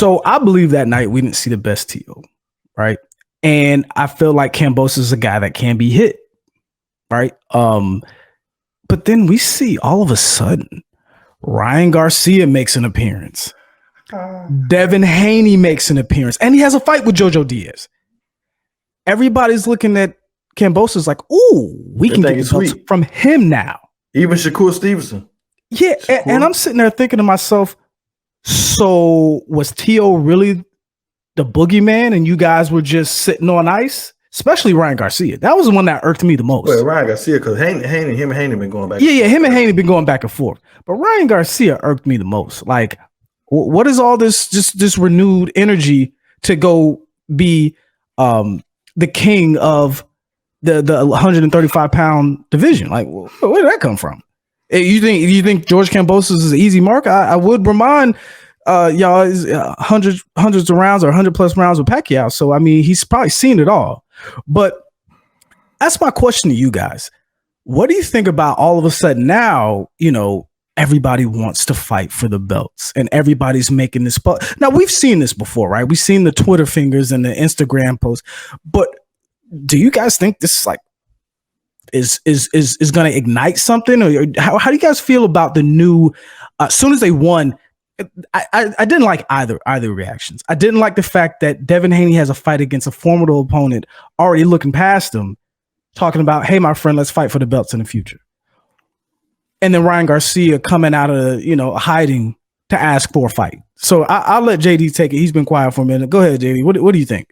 So I believe that night we didn't see the best Tio, right? And I feel like Kambosos is a guy that can be hit, right? But then we see all of a sudden Ryan Garcia makes an appearance. Devin Haney makes an appearance, and he has a fight with JoJo Diaz. Everybody's looking at Kambosos like, ooh, we can get the belts from him now. Even Shakur Stevenson. Yeah, and I'm sitting there thinking to myself, so was Tio really the boogeyman and you guys were just sitting on ice? Especially Ryan Garcia. That was the one that irked me the most. Well, Ryan Garcia, because him and Haney been going back. Yeah, him and Haney been going back and forth. But Ryan Garcia irked me the most. Like, what is all this renewed energy to go be the king of the 135-pound division? Like, where did that come from? You think George Kambosos is an easy mark? I would remind y'all is hundreds of rounds or 100+ rounds with Pacquiao. So I mean, he's probably seen it all. But that's my question to you guys. What do you think about all of a sudden now, everybody wants to fight for the belts and everybody's making this. Now we've seen this before, right? We've seen the Twitter fingers and the Instagram posts, but do you guys think this is going to ignite something? Or how do you guys feel about the new, as soon as they won, I didn't like either reactions. I didn't like the fact that Devin Haney has a fight against a formidable opponent already looking past him, talking about, hey, my friend, let's fight for the belts in the future. And then Ryan Garcia coming out of, hiding to ask for a fight. So I'll let JD take it. He's been quiet for a minute. Go ahead, JD. What do you think?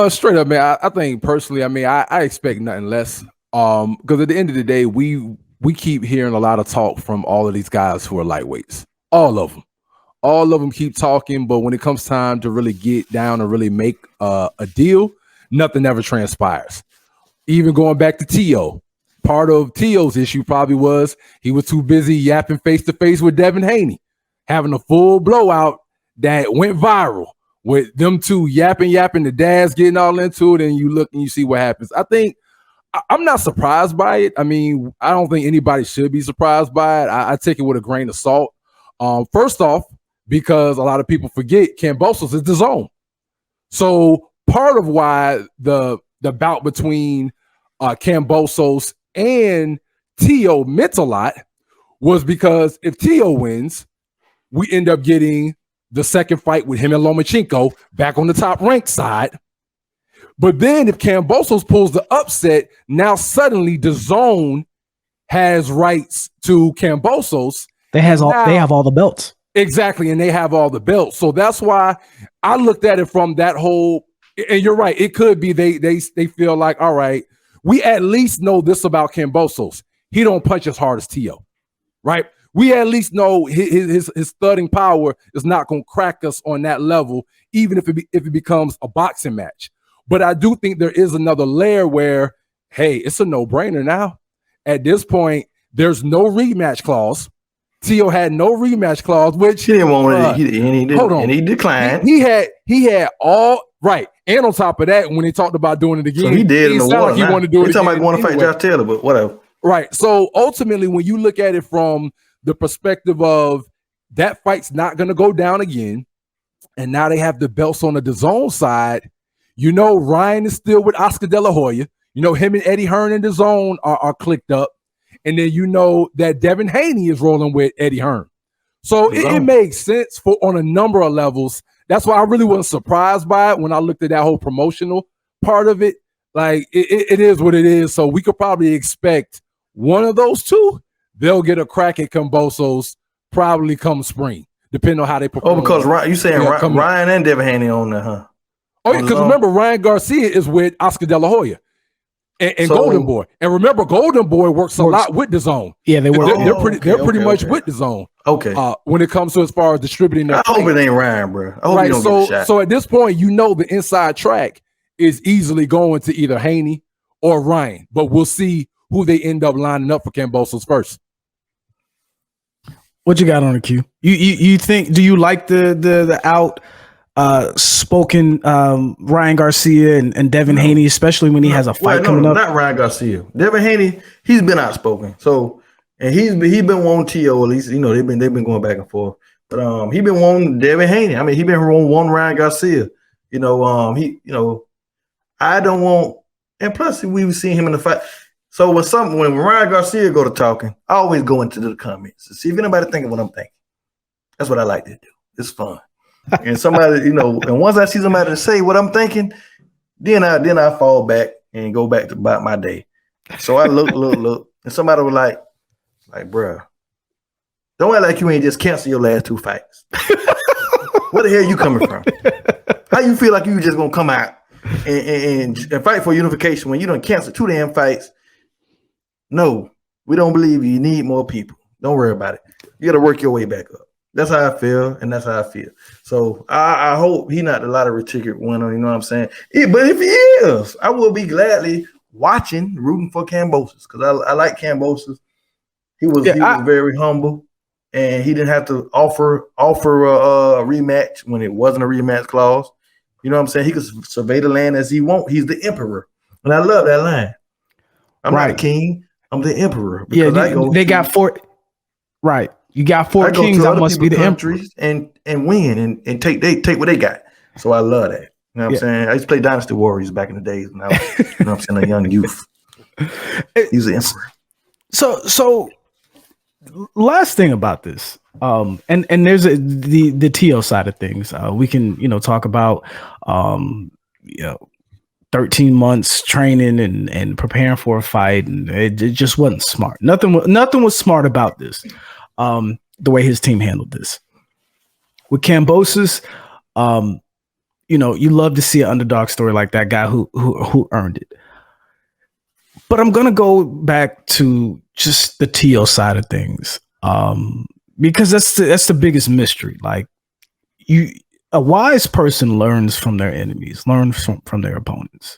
Straight up, man. I think personally, I expect nothing less. Because at the end of the day, we keep hearing a lot of talk from all of these guys who are lightweights. All of them keep talking, but when it comes time to really get down and really make a deal, nothing ever transpires. Even going back to Tio, part of Tio's issue probably was he was too busy yapping face to face with Devin Haney, having a full blowout that went viral with them two yapping, the dads getting all into it, and you look and you see what happens. I think I'm not surprised by it. I mean, I don't think anybody should be surprised by it. I take it with a grain of salt. First off, because a lot of people forget Kambosos is the zone. So part of why the bout between Kambosos and Tio meant a lot was because if Tio wins, we end up getting the second fight with him and Lomachenko back on the top ranked side. But then if Kambosos pulls the upset, now suddenly the zone has rights to Kambosos. They have all the belts. Exactly, and they have all the belts. So that's why I looked at it from that whole, and you're right, it could be they feel like, all right, we at least know this about Kambosos. He don't punch as hard as Tio, right? We at least know his thudding power is not going to crack us on that level, even if it becomes a boxing match. But I do think there is another layer where, hey, it's a no-brainer now. At this point, there's no rematch clause. Tio had no rematch clause, which he didn't want it. Hold on, and he declined. He had all right, and on top of that, when he talked about doing it again, so he did in the water. He wanted to do it. He's talking about going to fight Josh Taylor, but whatever. Right. So ultimately, when you look at it from the perspective of that fight's not going to go down again, and now they have the belts on the DAZN side. Ryan is still with Oscar De La Hoya. Him and Eddie Hearn in the zone are clicked up. And then that Devin Haney is rolling with Eddie Hearn. So it makes sense on a number of levels. That's why I really wasn't surprised by it when I looked at that whole promotional part of it. Like, it is what it is. So we could probably expect one of those two. They'll get a crack at Kambosos probably come spring, depending on how they perform. Oh, because you saying Ryan and Devin Haney on there, huh? Oh, yeah, because remember, Ryan Garcia is with Oscar De La Hoya. And Golden Boy, and remember, Golden Boy works a lot with DAZN. Yeah, they work. They're pretty much with DAZN. Okay. When it comes to as far as distributing their, I hope it ain't Ryan, bro. I hope he don't get a shot. So at this point, the inside track is easily going to either Haney or Ryan, but we'll see who they end up lining up for Kambosos first. What you got on the queue? You think? Do you like the outspoken Ryan Garcia and Devin Haney, especially when he has a fight coming up? Not Ryan Garcia. Devin Haney, he's been outspoken. So, and he's been wanting Tio, at least they've been going back and forth. But he been wanting Devin Haney. I mean, he been wanting Ryan Garcia. I don't want, and plus we've seen him in the fight. So when Ryan Garcia go to talking, I always go into the comments to see if anybody thinking what I'm thinking. That's what I like to do. It's fun. And somebody, and once I see somebody to say what I'm thinking, then I fall back and go back to about my day. So I look, and somebody was like, bruh, don't act like you ain't just cancel your last 2 fights. Where the hell you coming from? How you feel like you just gonna come out and fight for unification when you done cancel 2 damn fights? No, we don't believe you. You need more people. Don't worry about it. You got to work your way back up. That's how I feel, and that's how I feel. So I hope he not the lottery ticket winner. You know what I'm saying? But if he is, I will be gladly watching, rooting for Kambosos because I like Kambosos. He was very humble, and he didn't have to offer a rematch when it wasn't a rematch clause. You know what I'm saying? He could survey the land as he want. He's the emperor, and I love that line. I'm not a king. I'm the emperor. They got 4. Right. You got 4 kings. I must be the emperor and win and take what they got. So I love that. You know what I'm saying? I used to play Dynasty Warriors back in the days when I was, a young youth. He's the emperor. So last thing about this, and there's the TO side of things. We can talk about 13 months training and preparing for a fight, and it just wasn't smart. Nothing was smart about this. The way his team handled this with Kambosos, you love to see an underdog story like that guy who earned it. But I'm gonna go back to just the TO side of things, because that's the biggest mystery. Like a wise person learns from their enemies, learns from their opponents.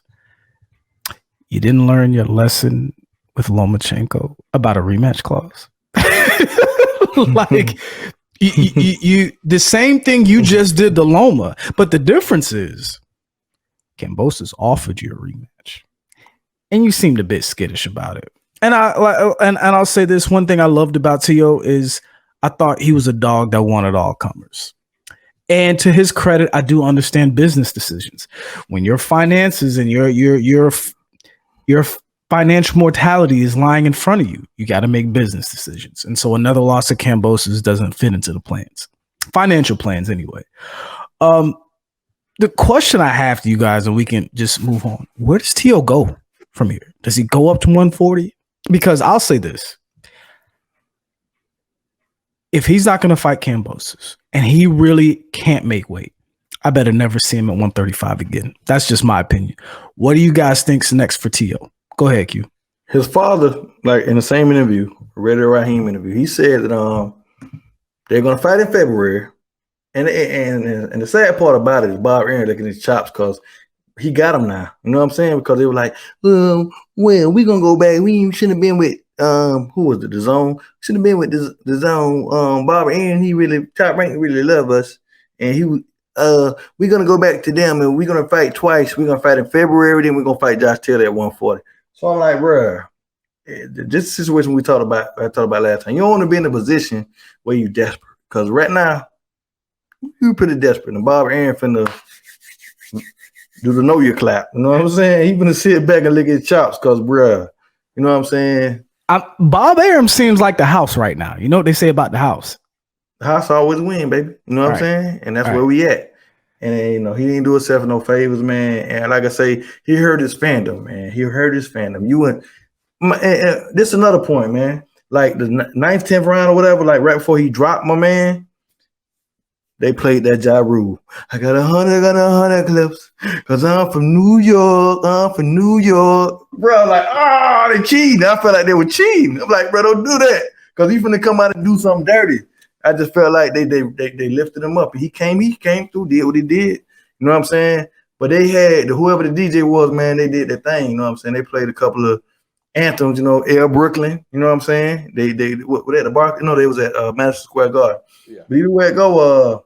You didn't learn your lesson with Lomachenko about a rematch clause. Like you the same thing you just did to Loma, but the difference is Kambosos offered you a rematch, and you seemed a bit skittish about it. And I'll say this: one thing I loved about Tio is I thought he was a dog that wanted all comers. And to his credit, I do understand business decisions. When your finances and your financial mortality is lying in front of you, you got to make business decisions. And so another loss of Kambosos doesn't fit into the plans, financial plans anyway. The question I have to you guys, and we can just move on: where does Tio go from here? Does he go up to 140? Because I'll say this: if he's not going to fight Kambosos and he really can't make weight, I better never see him at 135 again. That's just my opinion. What do you guys think's next for Tio? Go ahead, Q. His father, like in the same interview, Reddy Raheem interview, he said that they're going to fight in February. And the sad part about it is Bob Aaron looking at his chops because he got him now. You know what I'm saying? Because they were like, well, we're going to go back. We shouldn't have been with, who was it, the Zone? Shouldn't have been with the Zone. Bob Aaron, he really, Top Rank really love us. And we're going to go back to them and we're going to fight twice. We're going to fight in February, then we're going to fight Josh Taylor at 140. So I'm like, bruh, this situation I talked about last time. You don't want to be in a position where you're desperate. Because right now, you're pretty desperate. And Bob Aaron finna do the know your clap. You know what I'm saying? He finna sit back and lick his chops because, bruh, you know what I'm saying? Bob Aaron seems like the house right now. You know what they say about the house? The house always win, baby. You know what I'm saying? And that's where we at. And, he didn't do himself no favors, man. And like I say, he hurt his fandom, man. He hurt his fandom. This is another point, man. Like the 9th, 10th round or whatever, like right before he dropped my man, they played that Ja Rule. I got 100 clips because I'm from New York. Bro, like, they cheating. I felt like they were cheating. I'm like, bro, don't do that because he's finna come out and do something dirty. I just felt like they lifted him up. He came through, did what he did. You know what I'm saying? But they had whoever the DJ was, man, they did their thing. You know what I'm saying? They played a couple of anthems, Air Brooklyn. You know what I'm saying? They were at the bar. They was at Madison Square Garden. Yeah. But either way it go,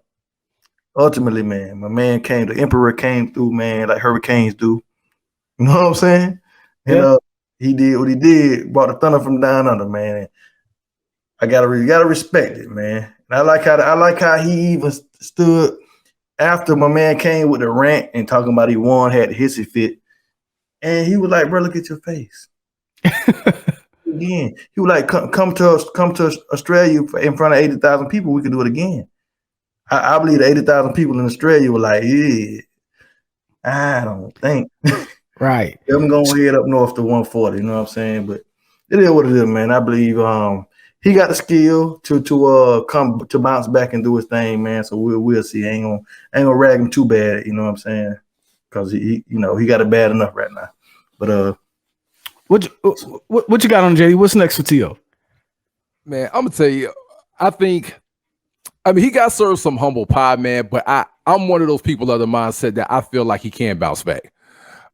ultimately, man, my man the Emperor came through, man, like hurricanes do. You know what I'm saying? Yeah. And he did what he did, brought the thunder from down under, man. I gotta respect it, man. And I like how he even stood after my man came with the rant and talking about he won, had the hissy fit. And he was like, bro, look at your face. Again, he was like, come to Australia in front of 80,000 people. We can do it again. I believe the 80,000 people in Australia were like, yeah, I don't think. Right. I'm going to head up north to 140. You know what I'm saying? But it is what it is, man. I believe he got the skill to come to bounce back and do his thing, man. So we'll see. I ain't gonna rag him too bad. You know what I'm saying? Because he got it bad enough right now. But what you got on JD? What's next for Tio? Man, I'm gonna tell you. I mean, he got served some humble pie, man. But I'm one of those people of the mindset that I feel like he can bounce back.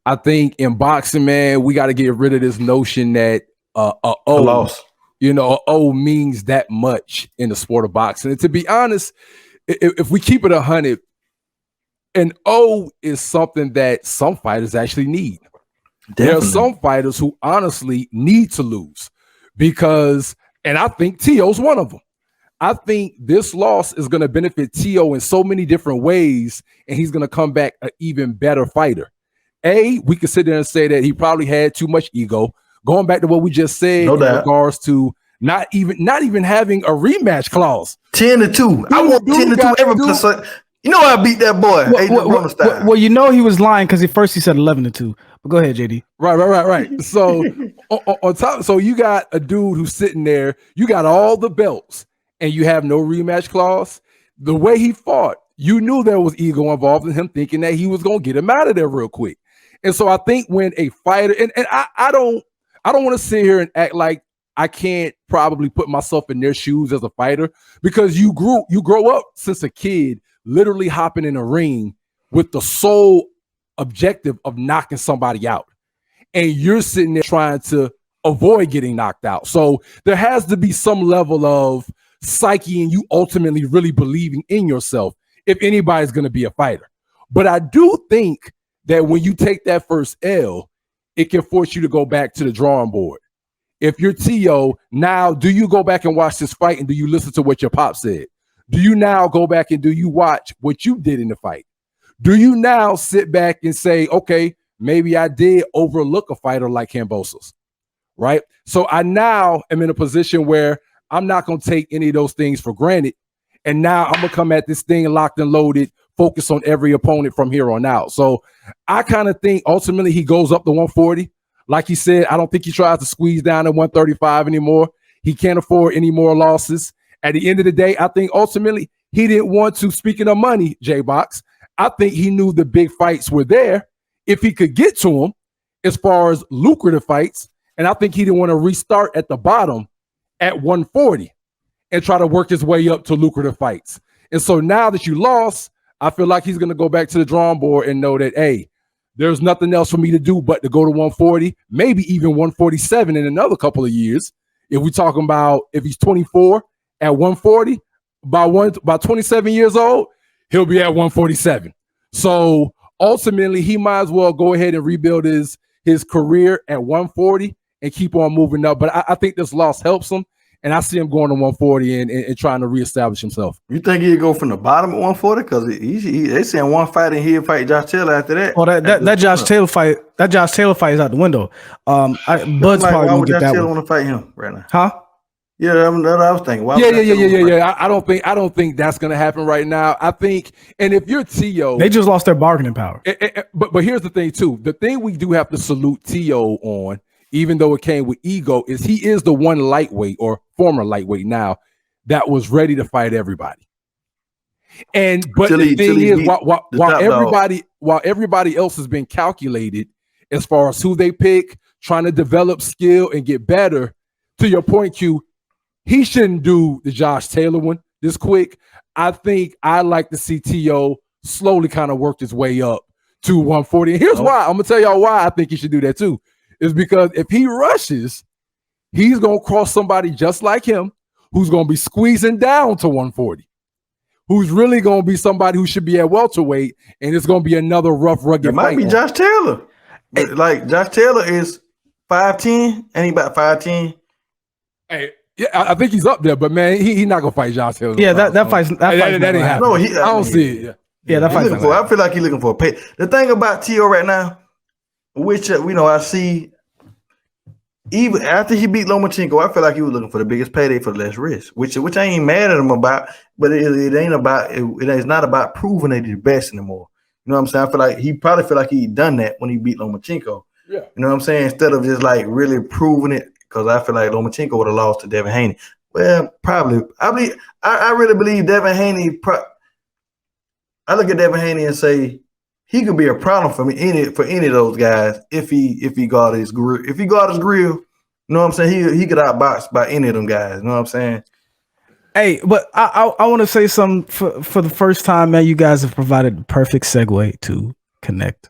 I think in boxing, man, we got to get rid of this notion that loss. O means that much in the sport of boxing. And to be honest, if we keep it 100, an O is something that some fighters actually need. Definitely. There are some fighters who honestly need to lose because, and I think Tio's one of them. I think this loss is going to benefit Tio in so many different ways, and he's going to come back an even better fighter. We could sit there and say that he probably had too much ego. Going back to what we just said in regards to not even having a rematch clause. 10-2. I want 10-2 every percent. You know I beat that boy. Well, you know he was lying because he said 11-2. But go ahead, JD. Right. So on top, so you got a dude who's sitting there. You got all the belts, and you have no rematch clause. The way he fought, you knew there was ego involved in him, thinking that he was gonna get him out of there real quick. And so I think when a fighter, and I don't want to sit here and act like I can't probably put myself in their shoes as a fighter, because you grow up since a kid literally hopping in a ring with the sole objective of knocking somebody out. And you're sitting there trying to avoid getting knocked out. So there has to be some level of psyche and you ultimately really believing in yourself if anybody's going to be a fighter. But I do think that when you take that first L, it can force you to go back to the drawing board. If you're Tio, now do you go back and watch this fight and do you listen to what your pop said? Do you now go back and do you watch what you did in the fight? Do you now sit back and say, okay, maybe I did overlook a fighter like Kambosos, right? So I now am in a position where I'm not going to take any of those things for granted. And now I'm going to come at this thing locked and loaded, focus on every opponent from here on out. So I kind of think ultimately he goes up to 140. Like he said, I don't think he tries to squeeze down at 135 anymore. He can't afford any more losses. At the end of the day, I think ultimately he didn't want to, speaking of money, J-Box, I think he knew the big fights were there if he could get to them as far as lucrative fights. And I think he didn't want to restart at the bottom at 140 and try to work his way up to lucrative fights. And so now that you lost, I feel like he's going to go back to the drawing board and know that, hey, there's nothing else for me to do but to go to 140, maybe even 147 in another couple of years. If we're talking about if he's 24 at 140, by 27 years old, he'll be at 147. So ultimately, he might as well go ahead and rebuild his career at 140 and keep on moving up. But I think this loss helps him. And I see him going to 140 and trying to reestablish himself. You think he'd go from the bottom at 140? Because they saying one fight and he'll fight Josh Taylor after that. Well, that Josh Taylor fight is out the window. Bud's probably gonna get that Taylor one. want to fight him right now? Huh? Yeah, that's what I was thinking. Yeah. I don't think that's gonna happen right now. I think, and if you're Tio, they just lost their bargaining power. But here's the thing too. The thing we do have to salute Tio on, even though it came with ego, is he is the one lightweight or former lightweight now that was ready to fight everybody. But the thing is, while everybody else has been calculated as far as who they pick, trying to develop skill and get better, to your point, Q, he shouldn't do the Josh Taylor one this quick. I think I like to see Tio slowly kind of work his way up to 140. And here's why. I'm going to tell y'all why I think he should do that too. Is because if he rushes, he's going to cross somebody just like him who's going to be squeezing down to 140, who's really going to be somebody who should be at welterweight, and it's going to be another rough, rugged It might be Josh Taylor. Like Josh Taylor is 5'10", and he about 5'10". Hey, Yeah, I think he's up there, but man, he not gonna fight Josh Taylor. Yeah, that fight's that ain't happening. No, I don't see it. Yeah, that fight's I feel like he's looking for a pay. The thing about Teo right now, which I see, even after he beat Lomachenko, I feel like he was looking for the biggest payday for the less risk, which I ain't mad at him about, but it ain't about it's not about proving that he's the best anymore. You know what I'm saying? I feel like he probably feel like he done that when he beat Lomachenko. Yeah. You know what I'm saying? Instead of just like really proving it, because I feel like Lomachenko would have lost to Devin Haney. Well, probably. I really believe Devin Haney. I look at Devin Haney and say he could be a problem for any of those guys if he guard his grill. If he guard his grill, you know what I'm saying? He could outbox by any of them guys. You know what I'm saying? Hey, but I want to say something for the first time, man. You guys have provided the perfect segue to connect